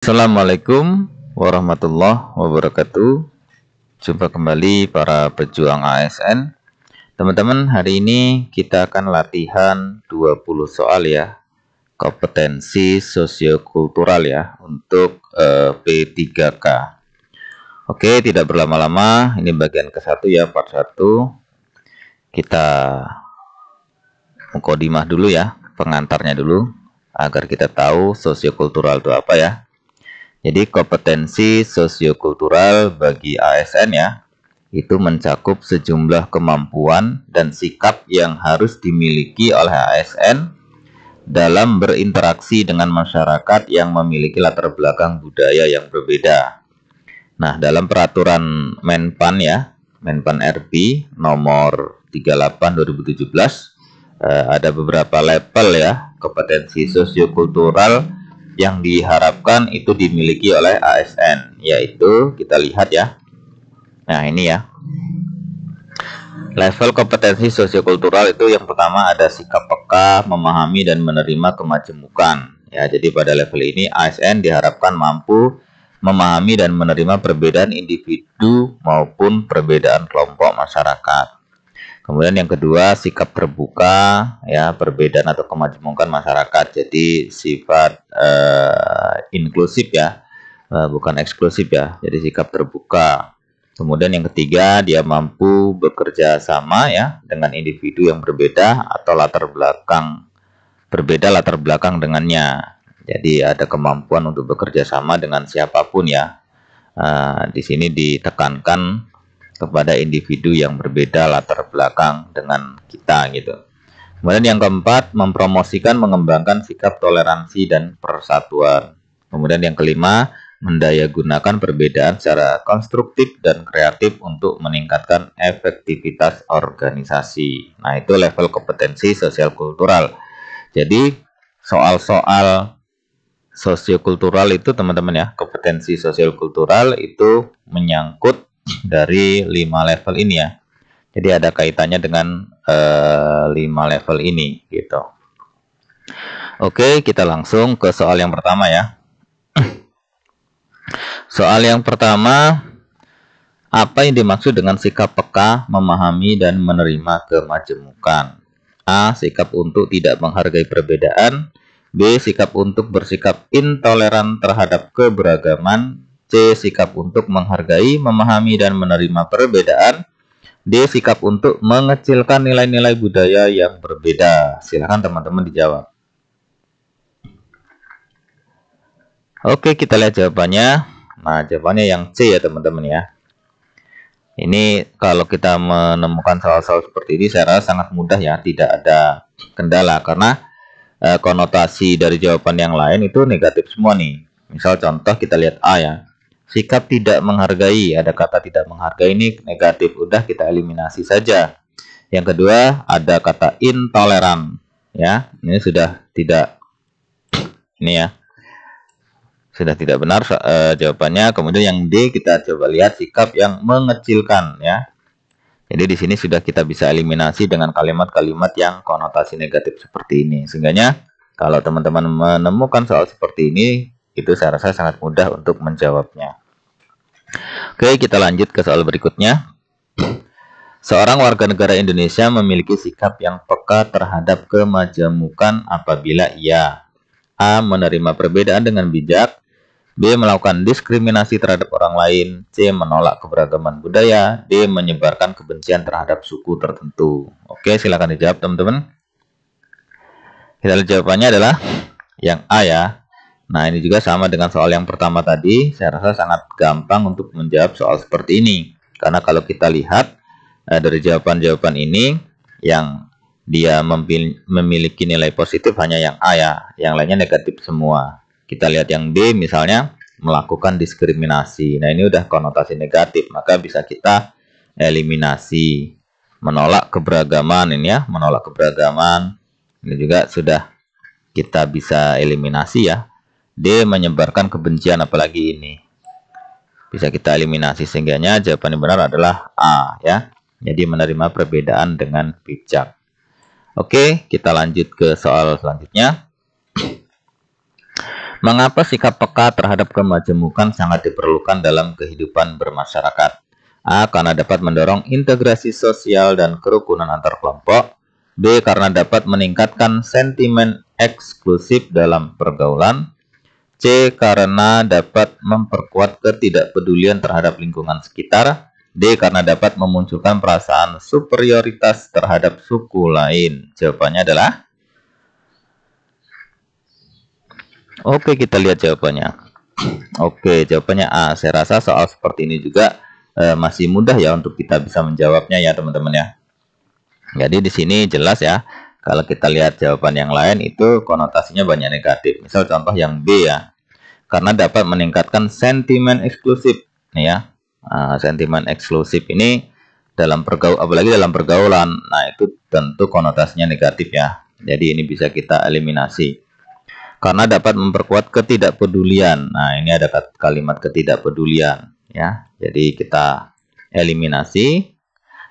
Assalamualaikum warahmatullahi wabarakatuh. Jumpa kembali para pejuang ASN. Teman-teman, hari ini kita akan latihan 20 soal ya, kompetensi sosiokultural ya, untuk P3K. Oke, tidak berlama-lama, ini bagian ke-1 ya, part 1. Kita mukadimah dulu ya, pengantarnya dulu, agar kita tahu sosiokultural itu apa ya. Jadi kompetensi sosiokultural bagi ASN ya, itu mencakup sejumlah kemampuan dan sikap yang harus dimiliki oleh ASN dalam berinteraksi dengan masyarakat yang memiliki latar belakang budaya yang berbeda. Nah, dalam peraturan Menpan ya, Menpan RB nomor 38 2017, ada beberapa level ya, kompetensi sosiokultural yang diharapkan itu dimiliki oleh ASN, yaitu kita lihat ya. Nah, ini ya. Level kompetensi sosiokultural itu yang pertama ada sikap peka, memahami dan menerima kemajemukan. Ya, jadi pada level ini ASN diharapkan mampu memahami dan menerima perbedaan individu maupun perbedaan kelompok masyarakat. Kemudian yang kedua, sikap terbuka ya, perbedaan atau kemajemukan masyarakat. Jadi sifat inklusif ya, bukan eksklusif ya. Jadi sikap terbuka. Kemudian yang ketiga, dia mampu bekerja sama ya dengan individu yang berbeda atau latar belakang dengannya. Jadi ada kemampuan untuk bekerja sama dengan siapapun ya. Di sini ditekankan kepada individu yang berbeda latar belakang dengan kita gitu. Kemudian yang keempat, mempromosikan mengembangkan sikap toleransi dan persatuan. Kemudian yang kelima, mendayagunakan perbedaan secara konstruktif dan kreatif untuk meningkatkan efektivitas organisasi. Nah, itu level kompetensi sosial kultural. Jadi soal-soal sosiokultural itu teman-teman ya, kompetensi sosial kultural itu menyangkut dari 5 level ini ya. Jadi ada kaitannya dengan 5 level ini gitu. Oke, kita langsung ke soal yang pertama ya. Soal yang pertama, apa yang dimaksud dengan sikap peka, memahami dan menerima kemajemukan? A. Sikap untuk tidak menghargai perbedaan. B. Sikap untuk bersikap intoleran terhadap keberagaman. C. Sikap untuk menghargai, memahami, dan menerima perbedaan. D. Sikap untuk mengecilkan nilai-nilai budaya yang berbeda. Silahkan teman-teman dijawab. Oke, kita lihat jawabannya. Nah, jawabannya yang C ya teman-teman ya. Ini kalau kita menemukan soal-soal seperti ini saya rasa sangat mudah ya. Tidak ada kendala karena konotasi dari jawaban yang lain itu negatif semua nih. Misal contoh kita lihat A ya. Sikap tidak menghargai, ada kata tidak menghargai ini negatif, udah kita eliminasi saja. Yang kedua ada kata intoleran ya. Ini sudah tidak sudah tidak benar jawabannya. Kemudian yang D kita coba lihat sikap yang mengecilkan ya. Jadi di sini sudah kita bisa eliminasi dengan kalimat-kalimat yang konotasi negatif seperti ini. Sehingga kalau teman-teman menemukan soal seperti ini, itu saya rasa sangat mudah untuk menjawabnya. Oke, kita lanjut ke soal berikutnya. Seorang warga negara Indonesia memiliki sikap yang peka terhadap kemajemukan apabila ia A. Menerima perbedaan dengan bijak, B. Melakukan diskriminasi terhadap orang lain, C. Menolak keberagaman budaya, D. Menyebarkan kebencian terhadap suku tertentu. Oke, silakan dijawab teman-teman. Kita lihat jawabannya adalah yang A ya. Nah, ini juga sama dengan soal yang pertama tadi. Saya rasa sangat gampang untuk menjawab soal seperti ini. Karena kalau kita lihat dari jawaban-jawaban ini, yang dia memiliki nilai positif hanya yang A ya. Yang lainnya negatif semua. Kita lihat yang D misalnya, melakukan diskriminasi. Nah, ini udah konotasi negatif, maka bisa kita eliminasi. Menolak keberagaman ini ya, menolak keberagaman. Ini juga sudah kita bisa eliminasi ya. D. Menyebarkan kebencian, apalagi ini. Bisa kita eliminasi, sehingga jawaban yang benar adalah A ya. Jadi menerima perbedaan dengan bijak. Oke, kita lanjut ke soal selanjutnya. Mengapa sikap peka terhadap kemajemukan sangat diperlukan dalam kehidupan bermasyarakat? A. Karena dapat mendorong integrasi sosial dan kerukunan antar kelompok. B. Karena dapat meningkatkan sentimen eksklusif dalam pergaulan. C. Karena dapat memperkuat ketidakpedulian terhadap lingkungan sekitar. D. Karena dapat memunculkan perasaan superioritas terhadap suku lain. Jawabannya adalah oke, kita lihat jawabannya. Oke, jawabannya A. Saya rasa soal seperti ini juga masih mudah ya untuk kita bisa menjawabnya ya teman-teman ya. Jadi di sini jelas ya. Kalau kita lihat jawaban yang lain itu konotasinya banyak negatif. Misal contoh yang B ya. Karena dapat meningkatkan sentimen eksklusif nih ya. Sentimen eksklusif ini apalagi dalam pergaulan. Nah, itu tentu konotasinya negatif ya. Jadi ini bisa kita eliminasi. Karena dapat memperkuat ketidakpedulian. Nah, ini ada kalimat ketidakpedulian ya. Jadi kita eliminasi.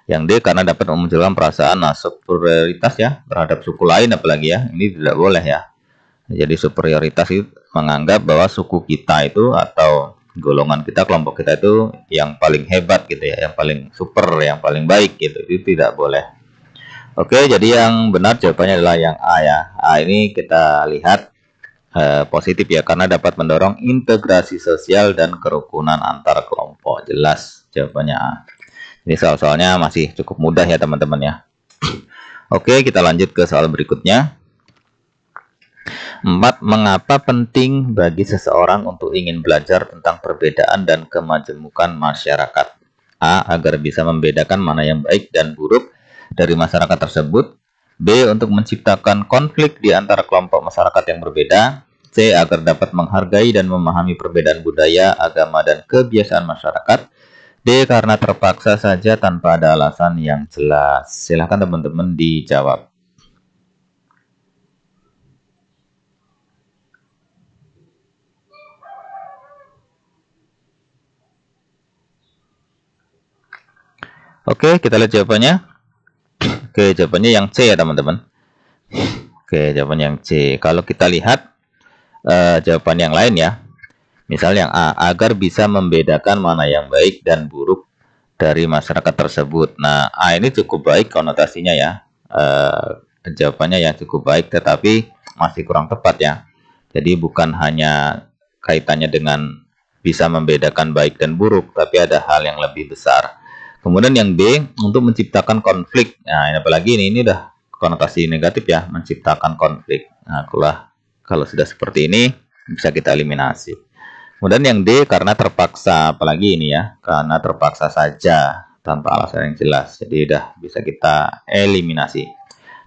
Yang D karena dapat memunculkan perasaan superioritas ya terhadap suku lain apalagi ya. Ini tidak boleh ya. Jadi superioritas itu menganggap bahwa suku kita itu atau golongan kita, kelompok kita itu yang paling hebat gitu ya, yang paling super, yang paling baik gitu. Itu tidak boleh. Oke, jadi yang benar jawabannya adalah yang A ya. A ini kita lihat positif ya karena dapat mendorong integrasi sosial dan kerukunan antar kelompok. Jelas jawabannya A. Ini soal-soalnya masih cukup mudah ya teman-teman ya. Oke, kita lanjut ke soal berikutnya. 4. Mengapa penting bagi seseorang untuk ingin belajar tentang perbedaan dan kemajemukan masyarakat? A. Agar bisa membedakan mana yang baik dan buruk dari masyarakat tersebut. B. Untuk menciptakan konflik di antara kelompok masyarakat yang berbeda. C. Agar dapat menghargai dan memahami perbedaan budaya, agama, dan kebiasaan masyarakat. D. Karena terpaksa saja tanpa ada alasan yang jelas. Silahkan teman-teman dijawab. Oke, kita lihat jawabannya. Oke, jawabannya yang C ya teman-teman. Oke, jawaban yang C. Kalau kita lihat jawaban yang lain ya. Misal yang A, agar bisa membedakan mana yang baik dan buruk dari masyarakat tersebut. Nah, A ini cukup baik konotasinya ya. Jawabannya yang cukup baik, tetapi masih kurang tepat ya. Jadi bukan hanya kaitannya dengan bisa membedakan baik dan buruk, tapi ada hal yang lebih besar. Kemudian yang B, untuk menciptakan konflik. Nah, apalagi ini udah konotasi negatif ya, menciptakan konflik. Nah, kalau sudah seperti ini, bisa kita eliminasi. Kemudian yang D karena terpaksa, apalagi ini ya, karena terpaksa saja tanpa alasan yang jelas. Jadi udah bisa kita eliminasi.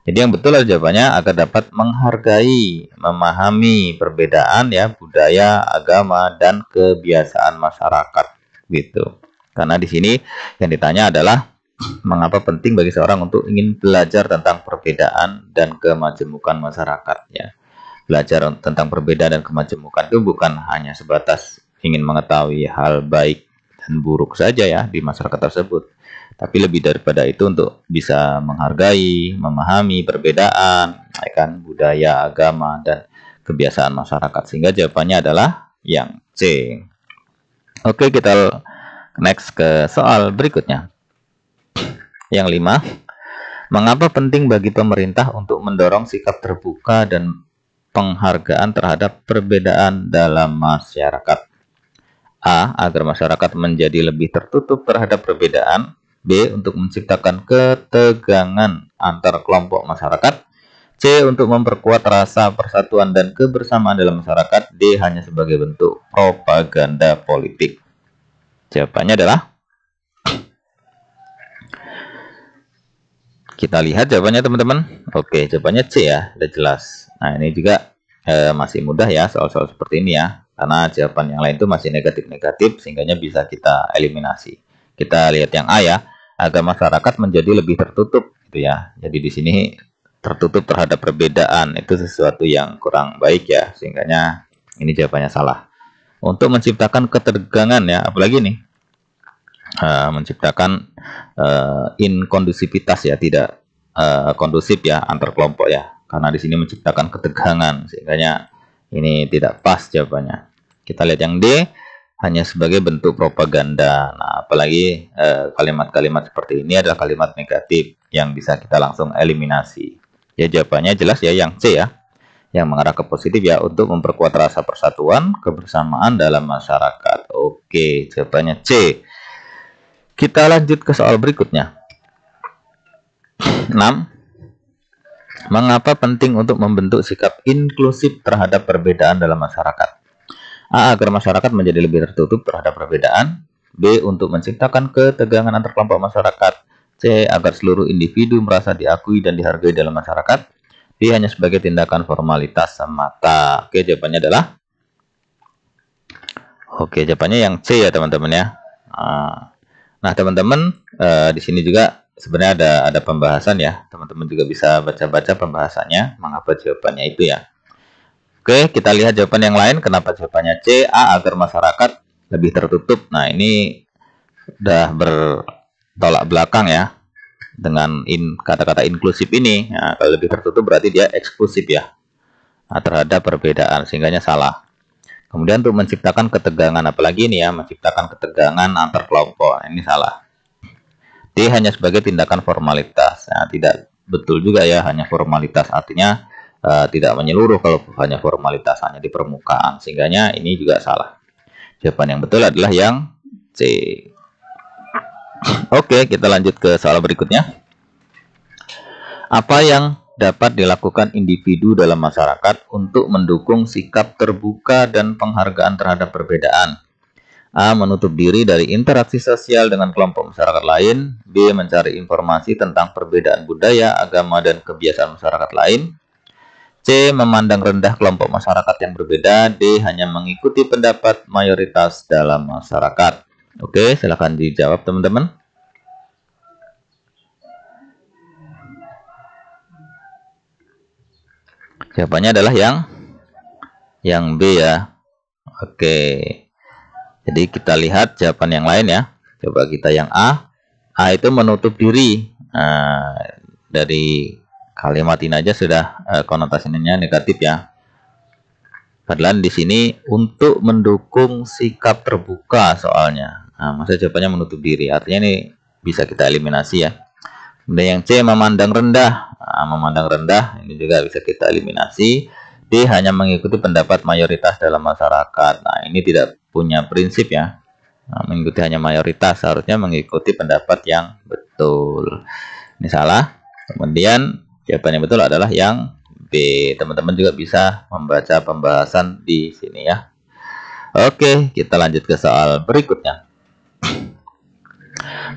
Jadi yang betul adalah jawabannya agar dapat menghargai, memahami perbedaan ya budaya, agama, dan kebiasaan masyarakat gitu. Karena di sini yang ditanya adalah mengapa penting bagi seorang untuk ingin belajar tentang perbedaan dan kemajemukan masyarakat ya. Belajar tentang perbedaan dan kemajemukan itu bukan hanya sebatas ingin mengetahui hal baik dan buruk saja ya di masyarakat tersebut, tapi lebih daripada itu untuk bisa menghargai, memahami perbedaan, ya kan, budaya, agama, dan kebiasaan masyarakat. Sehingga jawabannya adalah yang C. Oke, kita next ke soal berikutnya. Yang 5, mengapa penting bagi pemerintah untuk mendorong sikap terbuka dan penghargaan terhadap perbedaan dalam masyarakat? A. Agar masyarakat menjadi lebih tertutup terhadap perbedaan. B. Untuk menciptakan ketegangan antar kelompok masyarakat. C. Untuk memperkuat rasa persatuan dan kebersamaan dalam masyarakat. D. Hanya sebagai bentuk propaganda politik. Jawabannya adalah, kita lihat jawabannya teman-teman. Oke, jawabannya C ya, udah jelas. Nah, ini juga masih mudah ya soal-soal seperti ini ya. Karena jawaban yang lain itu masih negatif-negatif, sehingga bisa kita eliminasi. Kita lihat yang A ya, agar masyarakat menjadi lebih tertutup gitu ya. Jadi di sini tertutup terhadap perbedaan itu sesuatu yang kurang baik ya, sehingga ini jawabannya salah. Untuk menciptakan ketegangan ya, apalagi nih menciptakan inkondusivitas ya, tidak kondusif ya antar kelompok ya, karena di sini menciptakan ketegangan, sehingga Ini tidak pas jawabannya. Kita lihat yang D, hanya sebagai bentuk propaganda. Nah, apalagi kalimat-kalimat seperti ini adalah kalimat negatif yang bisa kita langsung eliminasi. Ya, jawabannya jelas ya yang C ya, yang mengarah ke positif ya, untuk memperkuat rasa persatuan kebersamaan dalam masyarakat. Oke, jawabannya C. Kita lanjut ke soal berikutnya. 6. Mengapa penting untuk membentuk sikap inklusif terhadap perbedaan dalam masyarakat? A. Agar masyarakat menjadi lebih tertutup terhadap perbedaan. B. Untuk menciptakan ketegangan antar kelompok masyarakat. C. Agar seluruh individu merasa diakui dan dihargai dalam masyarakat. D. Hanya sebagai tindakan formalitas semata. Oke, jawabannya adalah yang C ya teman-teman ya. Nah teman-teman, di sini juga sebenarnya ada pembahasan ya. Teman-teman juga bisa baca-baca pembahasannya, mengapa jawabannya itu ya. Oke, kita lihat jawaban yang lain. Kenapa jawabannya C? A. Agar masyarakat lebih tertutup. Nah, ini udah bertolak belakang ya dengan kata-kata inklusif ini. Nah, kalau lebih tertutup berarti dia eksklusif ya, terhadap perbedaan, sehingganya salah. Kemudian untuk menciptakan ketegangan, apalagi ini ya, menciptakan ketegangan antar kelompok. Nah, ini salah. D. Hanya sebagai tindakan formalitas. Nah, tidak betul juga ya, hanya formalitas, artinya tidak menyeluruh kalau hanya formalitas, hanya di permukaan, sehingganya ini juga salah. Jawaban yang betul adalah yang C. Oke, kita lanjut ke soal berikutnya. Apa yang dapat dilakukan individu dalam masyarakat untuk mendukung sikap terbuka dan penghargaan terhadap perbedaan? A. Menutup diri dari interaksi sosial dengan kelompok masyarakat lain. B. Mencari informasi tentang perbedaan budaya, agama, dan kebiasaan masyarakat lain. C. Memandang rendah kelompok masyarakat yang berbeda. D. Hanya mengikuti pendapat mayoritas dalam masyarakat. Oke, silahkan dijawab teman-teman. Jawabannya adalah yang B ya. Oke. Jadi kita lihat jawaban yang lain ya. Coba kita yang A. A itu menutup diri. Nah, dari kalimat ini aja sudah konotasinya negatif ya. Padahal di sini untuk mendukung sikap terbuka soalnya. Nah, masa jawabannya menutup diri. Artinya ini bisa kita eliminasi ya. Kemudian yang C, memandang rendah. Nah, memandang rendah ini juga bisa kita eliminasi. D, hanya mengikuti pendapat mayoritas dalam masyarakat. Nah, ini tidak punya prinsip ya. Nah, mengikuti hanya mayoritas, harusnya mengikuti pendapat yang betul. Ini salah. Kemudian jawaban yang betul adalah yang B. Teman-teman juga bisa membaca pembahasan di sini ya. Oke, kita lanjut ke soal berikutnya.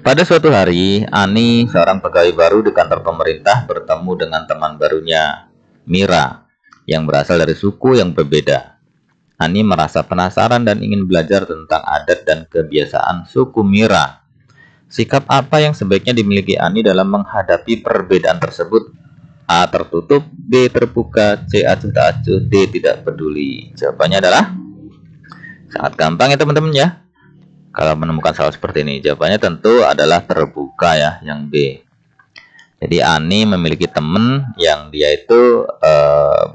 Pada suatu hari, Ani, seorang pegawai baru di kantor pemerintah, bertemu dengan teman barunya, Mira, yang berasal dari suku yang berbeda. Ani merasa penasaran dan ingin belajar tentang adat dan kebiasaan suku Mira. Sikap apa yang sebaiknya dimiliki Ani dalam menghadapi perbedaan tersebut? A. Tertutup. B. Terbuka. C. Acuh tak acuh. D. Tidak peduli. Jawabannya adalah sangat gampang ya teman-teman ya. Kalau menemukan soal seperti ini, jawabannya tentu adalah terbuka ya, yang B. Jadi Ani memiliki teman yang dia itu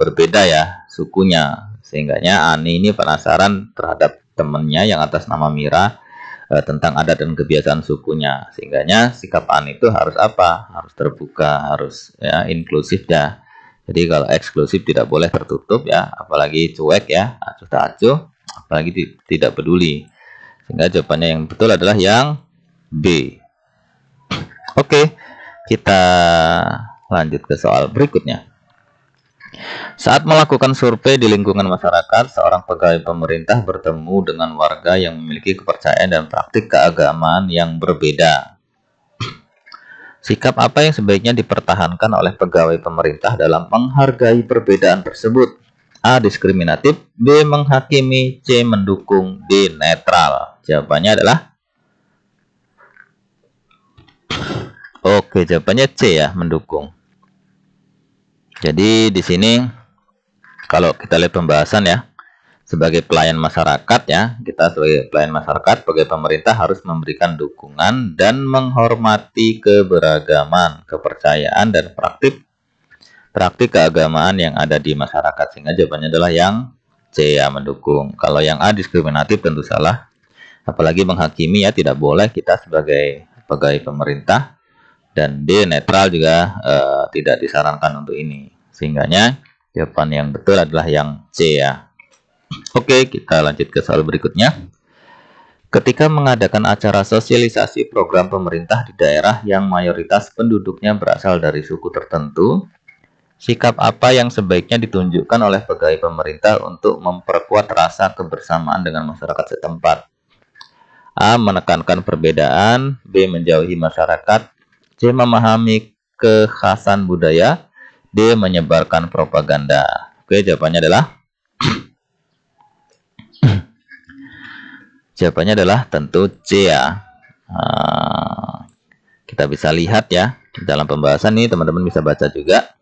berbeda ya sukunya, sehingganya Ani ini penasaran terhadap temannya yang atas nama Mira tentang adat dan kebiasaan sukunya, sehingganya sikap Ani itu harus apa? Harus terbuka, harus ya inklusif ya. Jadi kalau eksklusif tidak boleh tertutup ya, apalagi cuek ya, acuh tak acuh, apalagi tidak peduli. Sehingga jawabannya yang betul adalah yang B. Oke, kita lanjut ke soal berikutnya. Saat melakukan survei di lingkungan masyarakat, seorang pegawai pemerintah bertemu dengan warga yang memiliki kepercayaan dan praktik keagamaan yang berbeda. Sikap apa yang sebaiknya dipertahankan oleh pegawai pemerintah dalam menghargai perbedaan tersebut? A. Diskriminatif. B. Menghakimi. C. Mendukung. D. Netral. Jawabannya adalah oke, jawabannya C ya, mendukung. Jadi di sini kalau kita lihat pembahasan ya, sebagai pelayan masyarakat ya, kita sebagai pelayan masyarakat, sebagai pemerintah harus memberikan dukungan dan menghormati keberagaman, kepercayaan dan praktik keagamaan yang ada di masyarakat. Sehingga jawabannya adalah yang C ya, mendukung. Kalau yang A diskriminatif tentu salah. Apalagi menghakimi ya, tidak boleh kita sebagai pegawai pemerintah. Dan D netral juga tidak disarankan untuk ini. Sehingganya jawaban yang betul adalah yang C ya. Oke, kita lanjut ke soal berikutnya. Ketika mengadakan acara sosialisasi program pemerintah di daerah yang mayoritas penduduknya berasal dari suku tertentu, sikap apa yang sebaiknya ditunjukkan oleh pegawai pemerintah untuk memperkuat rasa kebersamaan dengan masyarakat setempat? A. Menekankan perbedaan. B. Menjauhi masyarakat. C. Memahami kekhasan budaya. D. Menyebarkan propaganda. Oke, jawabannya adalah tentu C ya. Kita bisa lihat ya dalam pembahasan ini, teman-teman bisa baca juga.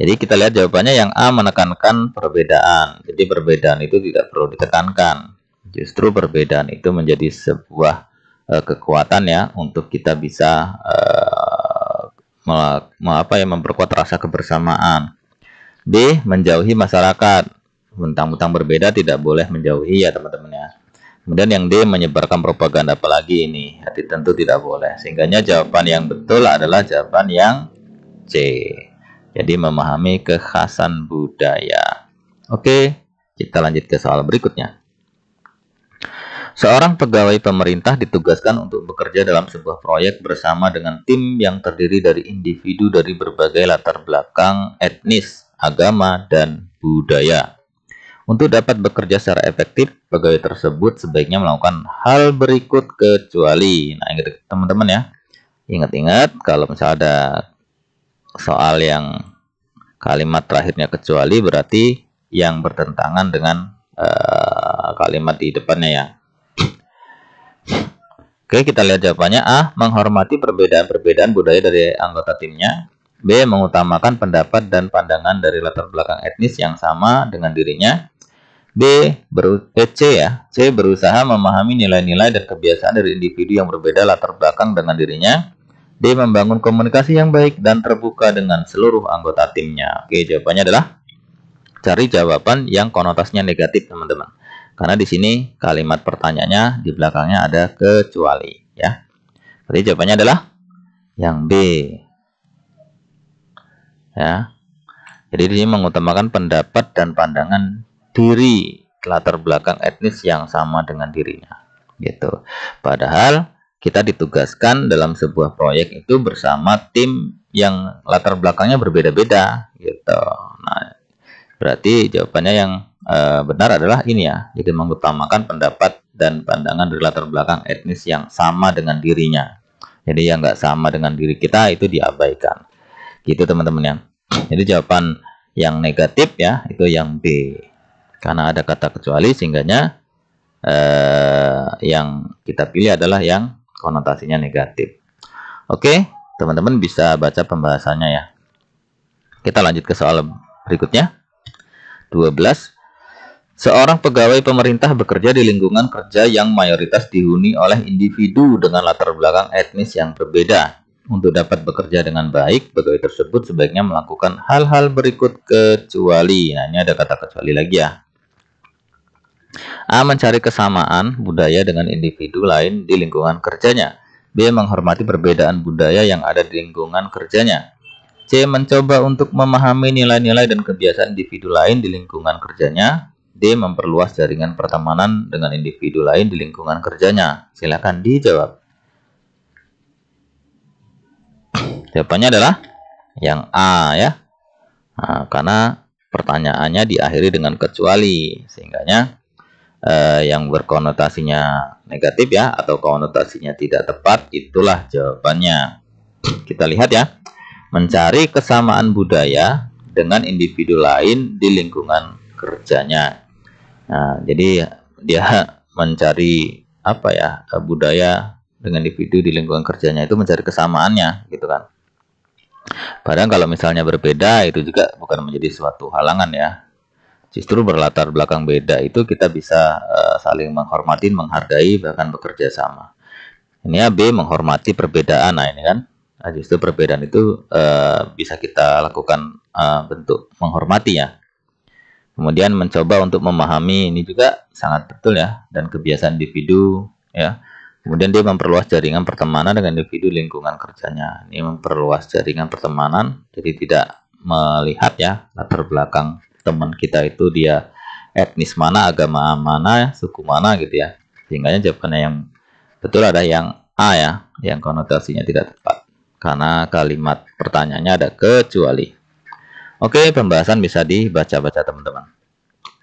Jadi kita lihat jawabannya yang A, menekankan perbedaan. Jadi perbedaan itu tidak perlu ditekankan. Justru perbedaan itu menjadi sebuah kekuatan ya untuk kita bisa memperkuat rasa kebersamaan. B. Menjauhi masyarakat. Mentang-mentang berbeda tidak boleh menjauhi ya teman-teman ya. Kemudian yang D, menyebarkan propaganda, apalagi ini tentu tidak boleh. Sehingganya jawaban yang betul adalah jawaban yang C. Jadi memahami kekhasan budaya. Oke, kita lanjut ke soal berikutnya. Seorang pegawai pemerintah ditugaskan untuk bekerja dalam sebuah proyek bersama dengan tim yang terdiri dari individu dari berbagai latar belakang etnis, agama, dan budaya. Untuk dapat bekerja secara efektif, pegawai tersebut sebaiknya melakukan hal berikut kecuali. Nah, ingat teman-teman ya. Ingat-ingat kalau misalnya ada soal yang kalimat terakhirnya kecuali, berarti yang bertentangan dengan kalimat di depannya ya. Oke, kita lihat jawabannya. A. Menghormati perbedaan-perbedaan budaya dari anggota timnya. B. Mengutamakan pendapat dan pandangan dari latar belakang etnis yang sama dengan dirinya. C berusaha memahami nilai-nilai dan kebiasaan dari individu yang berbeda latar belakang dengan dirinya. D. Membangun komunikasi yang baik dan terbuka dengan seluruh anggota timnya. Oke, jawabannya adalah cari jawaban yang konotasinya negatif, teman-teman. Karena di sini kalimat pertanyaannya di belakangnya ada kecuali, ya. Jadi jawabannya adalah yang B. Ya. Jadi di sini mengutamakan pendapat dan pandangan diri latar belakang etnis yang sama dengan dirinya, gitu. Padahal kita ditugaskan dalam sebuah proyek itu bersama tim yang latar belakangnya berbeda-beda, gitu. Nah, berarti jawabannya yang benar adalah ini ya. Jadi mengutamakan pendapat dan pandangan dari latar belakang etnis yang sama dengan dirinya. Jadi yang nggak sama dengan diri kita itu diabaikan, gitu teman-teman ya. Jadi jawaban yang negatif ya itu yang B. Karena ada kata kecuali, sehingganya yang kita pilih adalah yang konotasinya negatif. Oke, teman-teman bisa baca pembahasannya ya. Kita lanjut ke soal berikutnya. 12. Seorang pegawai pemerintah bekerja di lingkungan kerja yang mayoritas dihuni oleh individu dengan latar belakang etnis yang berbeda. Untuk dapat bekerja dengan baik, pegawai tersebut sebaiknya melakukan hal-hal berikut kecuali. Nah, ini ada kata kecuali lagi ya. A. Mencari kesamaan budaya dengan individu lain di lingkungan kerjanya. B. Menghormati perbedaan budaya yang ada di lingkungan kerjanya. C. Mencoba untuk memahami nilai-nilai dan kebiasaan individu lain di lingkungan kerjanya. D. Memperluas jaringan pertemanan dengan individu lain di lingkungan kerjanya. Silakan dijawab. Jawabannya adalah yang A ya. Nah, karena pertanyaannya diakhiri dengan kecuali, sehingganya yang berkonotasinya negatif ya, atau konotasinya tidak tepat, itulah jawabannya. Kita lihat ya. Mencari kesamaan budaya dengan individu lain di lingkungan kerjanya. Nah, jadi dia mencari apa ya, budaya dengan individu di lingkungan kerjanya itu mencari kesamaannya, gitu kan. Padahal kalau misalnya berbeda itu juga bukan menjadi suatu halangan ya. Justru berlatar belakang beda itu kita bisa saling menghormati, menghargai, bahkan bekerja sama. Ini ya, B. Menghormati perbedaan. Nah ini kan, justru perbedaan itu bisa kita lakukan bentuk menghormati ya. Kemudian mencoba untuk memahami, ini juga sangat betul ya, dan kebiasaan individu ya. Kemudian dia memperluas jaringan pertemanan dengan individu lingkungan kerjanya. Ini memperluas jaringan pertemanan, jadi tidak melihat ya latar belakang teman kita itu dia etnis mana, agama mana, suku mana gitu ya. Sehingga jawabannya yang betul ada yang A ya, yang konotasinya tidak tepat. Karena kalimat pertanyaannya ada kecuali. Oke, pembahasan bisa dibaca-baca teman-teman.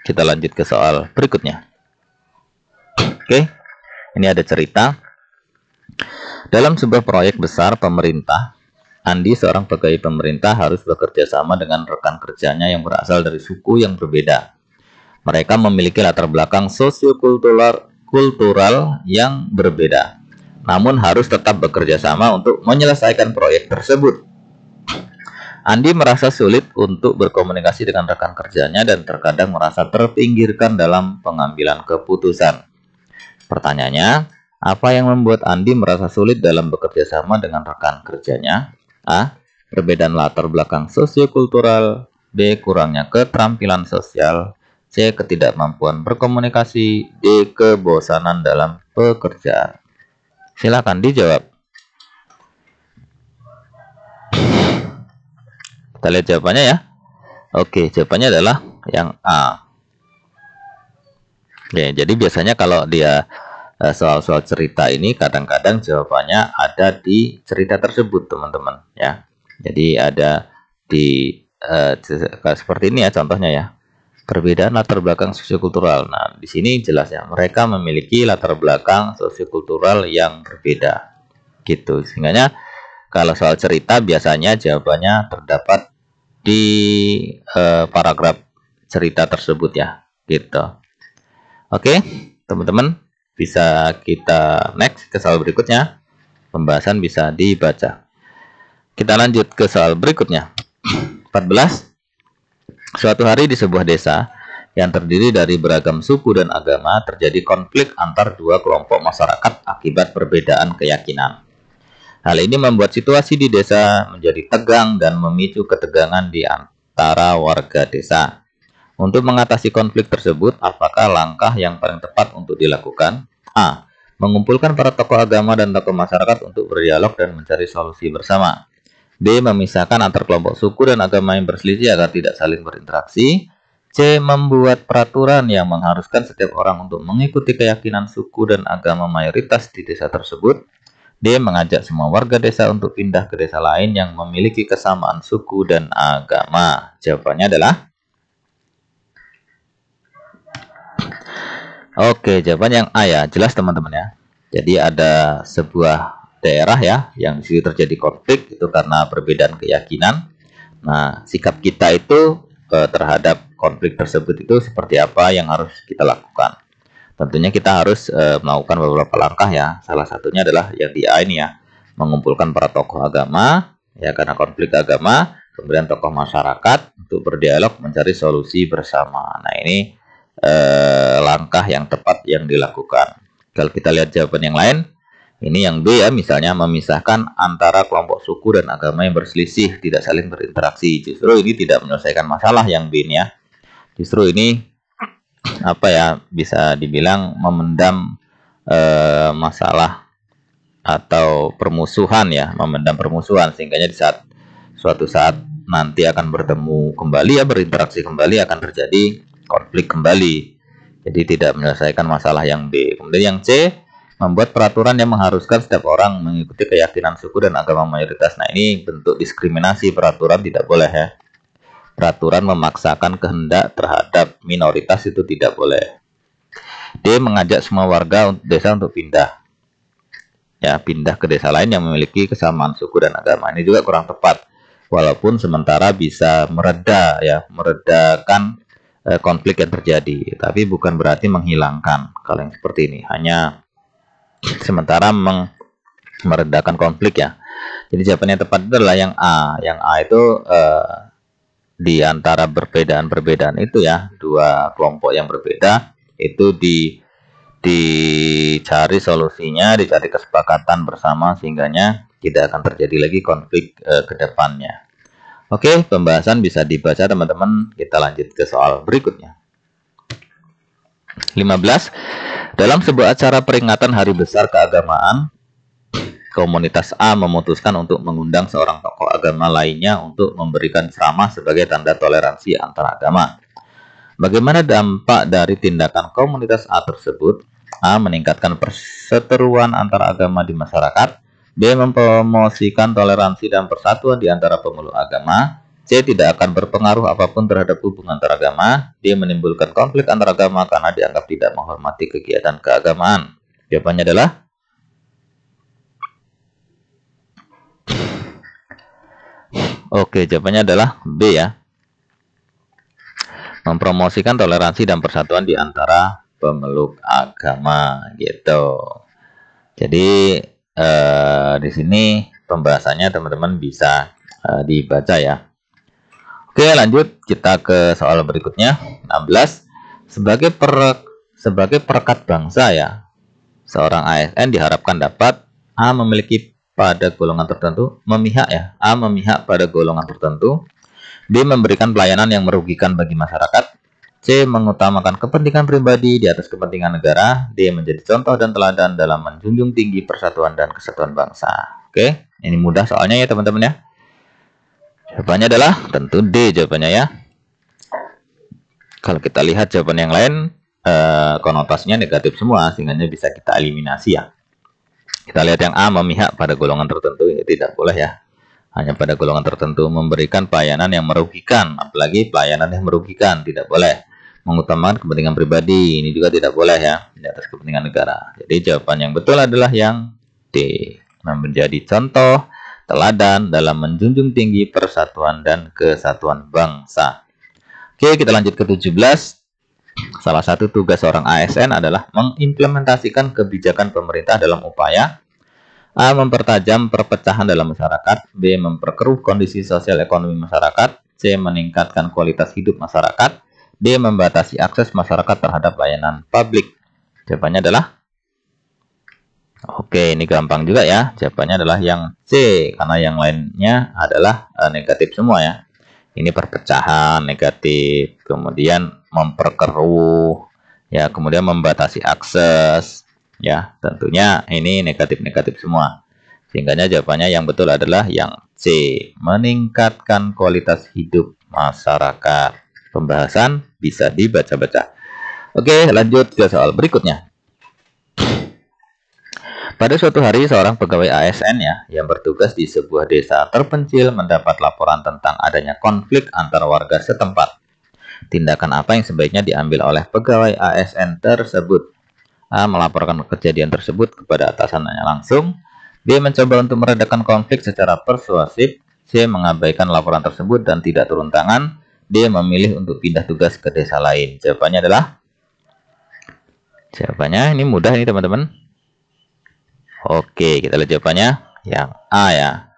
Kita lanjut ke soal berikutnya. Oke, ini ada cerita. Dalam sebuah proyek besar pemerintah, Andi, seorang pegawai pemerintah, harus bekerja sama dengan rekan kerjanya yang berasal dari suku yang berbeda. Mereka memiliki latar belakang sosiokultural yang berbeda, namun harus tetap bekerja sama untuk menyelesaikan proyek tersebut. Andi merasa sulit untuk berkomunikasi dengan rekan kerjanya dan terkadang merasa terpinggirkan dalam pengambilan keputusan. Pertanyaannya, apa yang membuat Andi merasa sulit dalam bekerja sama dengan rekan kerjanya? A. Perbedaan latar belakang sosiokultural. B. Kurangnya keterampilan sosial. C. Ketidakmampuan berkomunikasi. D. Kebosanan dalam pekerjaan. Silakan dijawab. Kita lihat jawabannya ya. Oke, jawabannya adalah yang A. Oke, jadi biasanya kalau dia soal-soal cerita ini kadang-kadang jawabannya ada di cerita tersebut, teman-teman ya. Jadi ada di seperti ini ya contohnya ya. Perbedaan latar belakang sosiokultural. Nah, di sini jelas ya, mereka memiliki latar belakang sosiokultural yang berbeda. Gitu. Sehingga kalau soal cerita biasanya jawabannya terdapat di paragraf cerita tersebut ya, gitu. Oke, teman-teman, bisa kita next ke soal berikutnya. Pembahasan bisa dibaca. Kita lanjut ke soal berikutnya. 14. Suatu hari di sebuah desa yang terdiri dari beragam suku dan agama, terjadi konflik antar dua kelompok masyarakat akibat perbedaan keyakinan. Hal ini membuat situasi di desa menjadi tegang dan memicu ketegangan di antara warga desa. Untuk mengatasi konflik tersebut, apakah langkah yang paling tepat untuk dilakukan? A. Mengumpulkan para tokoh agama dan tokoh masyarakat untuk berdialog dan mencari solusi bersama. B. Memisahkan antar kelompok suku dan agama yang berselisih agar tidak saling berinteraksi. C. Membuat peraturan yang mengharuskan setiap orang untuk mengikuti keyakinan suku dan agama mayoritas di desa tersebut. D. Mengajak semua warga desa untuk pindah ke desa lain yang memiliki kesamaan suku dan agama. Jawabannya adalah oke, jawaban yang A ya. Jelas teman-teman ya. Jadi ada sebuah daerah ya yang di situ terjadi konflik itu karena perbedaan keyakinan. Nah, sikap kita itu terhadap konflik tersebut itu seperti apa yang harus kita lakukan? Tentunya kita harus melakukan beberapa langkah ya. Salah satunya adalah yang di A ini ya, mengumpulkan para tokoh agama ya karena konflik agama, kemudian tokoh masyarakat untuk berdialog mencari solusi bersama. Nah, ini langkah yang tepat yang dilakukan. Kalau kita lihat jawaban yang lain, ini yang B ya, misalnya memisahkan antara kelompok suku dan agama yang berselisih, tidak saling berinteraksi. Justru ini tidak menyelesaikan masalah yang B ini ya. Justru ini apa ya, bisa dibilang memendam masalah atau permusuhan ya, memendam permusuhan sehingga di saat suatu saat nanti akan bertemu kembali ya, berinteraksi kembali, akan terjadi konflik kembali. Jadi tidak menyelesaikan masalah yang B. Kemudian yang C, membuat peraturan yang mengharuskan setiap orang mengikuti keyakinan suku dan agama mayoritas. Nah, ini bentuk diskriminasi, peraturan tidak boleh ya. Peraturan memaksakan kehendak terhadap minoritas itu tidak boleh. D. Mengajak semua warga desa untuk pindah. Ya, pindah ke desa lain yang memiliki kesamaan suku dan agama. Ini juga kurang tepat. Walaupun sementara bisa meredakan konflik yang terjadi, tapi bukan berarti menghilangkan. Kalau yang seperti ini hanya sementara meredakan konflik ya. Jadi jawaban yang tepat itu adalah yang A. Yang A itu di antara perbedaan-perbedaan itu ya, dua kelompok yang berbeda itu dicari solusinya, dicari kesepakatan bersama sehingganya tidak akan terjadi lagi konflik ke depannya. Oke, pembahasan bisa dibaca teman-teman. Kita lanjut ke soal berikutnya. 15. Dalam sebuah acara peringatan hari besar keagamaan, komunitas A memutuskan untuk mengundang seorang tokoh agama lainnya untuk memberikan ceramah sebagai tanda toleransi antar agama. Bagaimana dampak dari tindakan komunitas A tersebut? A. Meningkatkan perseteruan antar agama di masyarakat. B. Mempromosikan toleransi dan persatuan di antara pemeluk agama. C. Tidak akan berpengaruh apapun terhadap hubungan antaragama. D. Menimbulkan konflik antar agama karena dianggap tidak menghormati kegiatan keagamaan. Jawabannya adalah jawabannya adalah B ya. Mempromosikan toleransi dan persatuan di antara pemeluk agama gitu. Jadi di sini pembahasannya teman-teman bisa dibaca ya. Oke, lanjut kita ke soal berikutnya. 16. Sebagai perekat bangsa ya, seorang ASN diharapkan dapat A. memiliki pada golongan tertentu, memihak pada golongan tertentu. B. Memberikan pelayanan yang merugikan bagi masyarakat. C. Mengutamakan kepentingan pribadi di atas kepentingan negara. D. Menjadi contoh dan teladan dalam menjunjung tinggi persatuan dan kesatuan bangsa. Oke, ini mudah soalnya ya teman-teman ya. Jawabannya adalah tentu D jawabannya ya. Kalau kita lihat jawaban yang lain, konotasinya negatif semua, sehingga bisa kita eliminasi ya. Kita lihat yang A, memihak pada golongan tertentu, ini tidak boleh ya. Hanya pada golongan tertentu. Memberikan pelayanan yang merugikan, apalagi pelayanan yang merugikan, tidak boleh. Mengutamakan kepentingan pribadi, ini juga tidak boleh ya, di atas kepentingan negara. Jadi jawaban yang betul adalah yang D, menjadi contoh teladan dalam menjunjung tinggi persatuan dan kesatuan bangsa. Oke, kita lanjut ke 17. Salah satu tugas seorang ASN adalah mengimplementasikan kebijakan pemerintah dalam upaya A. Mempertajam perpecahan dalam masyarakat. B. Memperkeruh kondisi sosial ekonomi masyarakat. C. Meningkatkan kualitas hidup masyarakat. D. Membatasi akses masyarakat terhadap layanan publik. Jawabannya adalah ini gampang juga ya. Jawabannya adalah yang C, karena yang lainnya adalah negatif semua ya. Ini perpecahan negatif, kemudian memperkeruh ya, kemudian membatasi akses ya, tentunya ini negatif-negatif semua. Sehingga jawabannya yang betul adalah yang C, meningkatkan kualitas hidup masyarakat. Pembahasan bisa dibaca-baca. Oke, lanjut ke soal berikutnya. Pada suatu hari, seorang pegawai ASN ya, yang bertugas di sebuah desa terpencil mendapat laporan tentang adanya konflik antar warga setempat. Tindakan apa yang sebaiknya diambil oleh pegawai ASN tersebut? A. Melaporkan kejadian tersebut kepada atasannya langsung. B. Mencoba untuk meredakan konflik secara persuasif. C. Mengabaikan laporan tersebut dan tidak turun tangan. D. Memilih untuk pindah tugas ke desa lain. Jawabannya ini mudah nih teman-teman. Oke, kita lihat jawabannya yang A ya.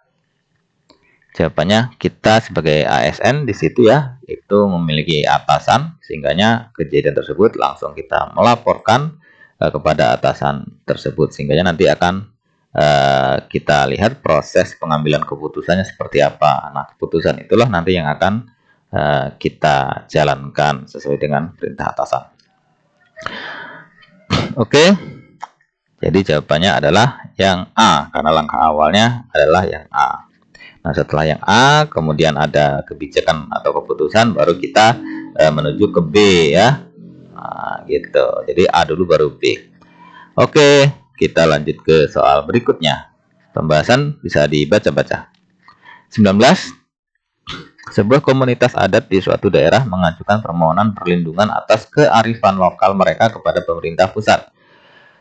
Jawabannya kita sebagai ASN di situ ya, itu memiliki atasan, sehingganya kejadian tersebut langsung kita melaporkan kepada atasan tersebut, sehingga nanti akan kita lihat proses pengambilan keputusannya seperti apa. Nah, keputusan itulah nanti yang akan kita jalankan sesuai dengan perintah atasan. Oke, jadi jawabannya adalah yang A, karena langkah awalnya adalah yang A. Nah, setelah yang A, kemudian ada kebijakan atau keputusan, baru kita menuju ke B ya. Nah, gitu. Jadi A dulu baru B. Oke, kita lanjut ke soal berikutnya. Pembahasan bisa dibaca-baca. 19. Sebuah komunitas adat di suatu daerah mengajukan permohonan perlindungan atas kearifan lokal mereka kepada pemerintah pusat.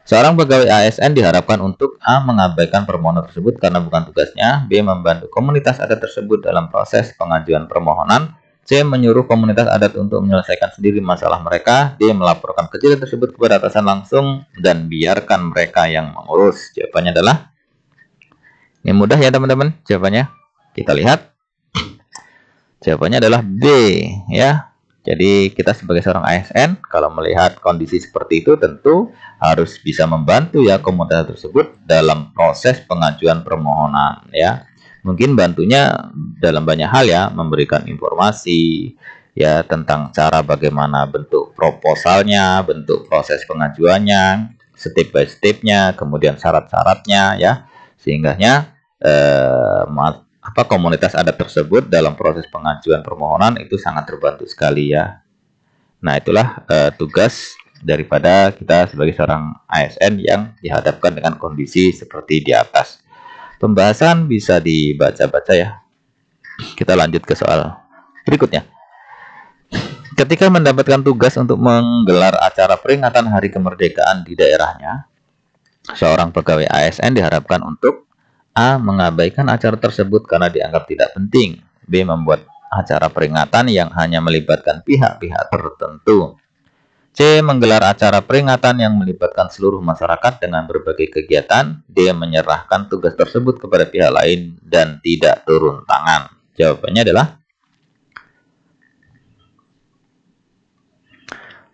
Seorang pegawai ASN diharapkan untuk A. Mengabaikan permohonan tersebut karena bukan tugasnya. B. Membantu komunitas adat tersebut dalam proses pengajuan permohonan. C. Menyuruh komunitas adat untuk menyelesaikan sendiri masalah mereka. D. Melaporkan kejadian tersebut kepada atasan langsung dan biarkan mereka yang mengurus. Jawabannya adalah, ini mudah ya teman-teman jawabannya. Kita lihat. Jawabannya adalah B ya. Jadi kita sebagai seorang ASN kalau melihat kondisi seperti itu tentu harus bisa membantu ya komunitas tersebut dalam proses pengajuan permohonan ya. Mungkin bantunya dalam banyak hal ya, memberikan informasi ya tentang cara bagaimana bentuk proposalnya, bentuk proses pengajuannya, step by stepnya, kemudian syarat-syaratnya ya, sehingganya komunitas adat tersebut dalam proses pengajuan permohonan itu sangat terbantu sekali ya. Nah, itulah tugas daripada kita sebagai seorang ASN yang dihadapkan dengan kondisi seperti di atas. Pembahasan bisa dibaca-baca ya. Kita lanjut ke soal berikutnya. Ketika mendapatkan tugas untuk menggelar acara peringatan Hari Kemerdekaan di daerahnya, seorang pegawai ASN diharapkan untuk A. Mengabaikan acara tersebut karena dianggap tidak penting. B. Membuat acara peringatan yang hanya melibatkan pihak-pihak tertentu. C. Menggelar acara peringatan yang melibatkan seluruh masyarakat dengan berbagai kegiatan. D. Menyerahkan tugas tersebut kepada pihak lain dan tidak turun tangan. Jawabannya adalah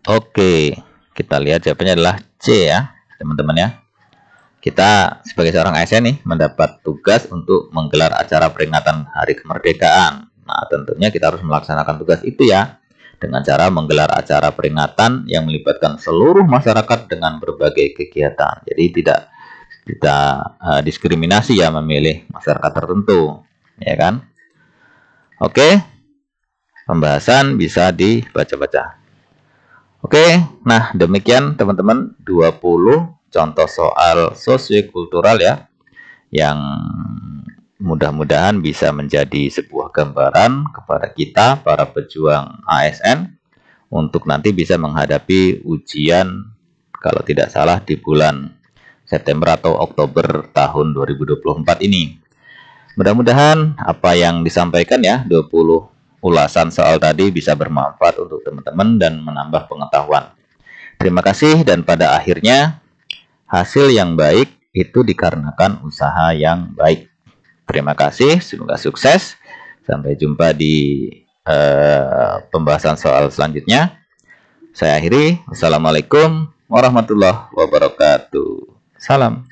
oke. Kita lihat jawabannya adalah C ya, teman-teman ya. Kita sebagai seorang ASN nih mendapat tugas untuk menggelar acara peringatan Hari Kemerdekaan. Nah, tentunya kita harus melaksanakan tugas itu ya, dengan cara menggelar acara peringatan yang melibatkan seluruh masyarakat dengan berbagai kegiatan. Jadi tidak diskriminasi ya memilih masyarakat tertentu, ya kan? Oke, pembahasan bisa dibaca-baca. Oke, nah demikian teman-teman 20 contoh soal sosiokultural ya, yang mudah-mudahan bisa menjadi sebuah gambaran kepada kita para pejuang ASN untuk nanti bisa menghadapi ujian kalau tidak salah di bulan September atau Oktober tahun 2024 ini. Mudah-mudahan apa yang disampaikan ya 20 ulasan soal tadi bisa bermanfaat untuk teman-teman dan menambah pengetahuan. Terima kasih, dan pada akhirnya hasil yang baik itu dikarenakan usaha yang baik. Terima kasih, semoga sukses. Sampai jumpa di pembahasan soal selanjutnya. Saya akhiri. Wassalamualaikum warahmatullahi wabarakatuh. Salam.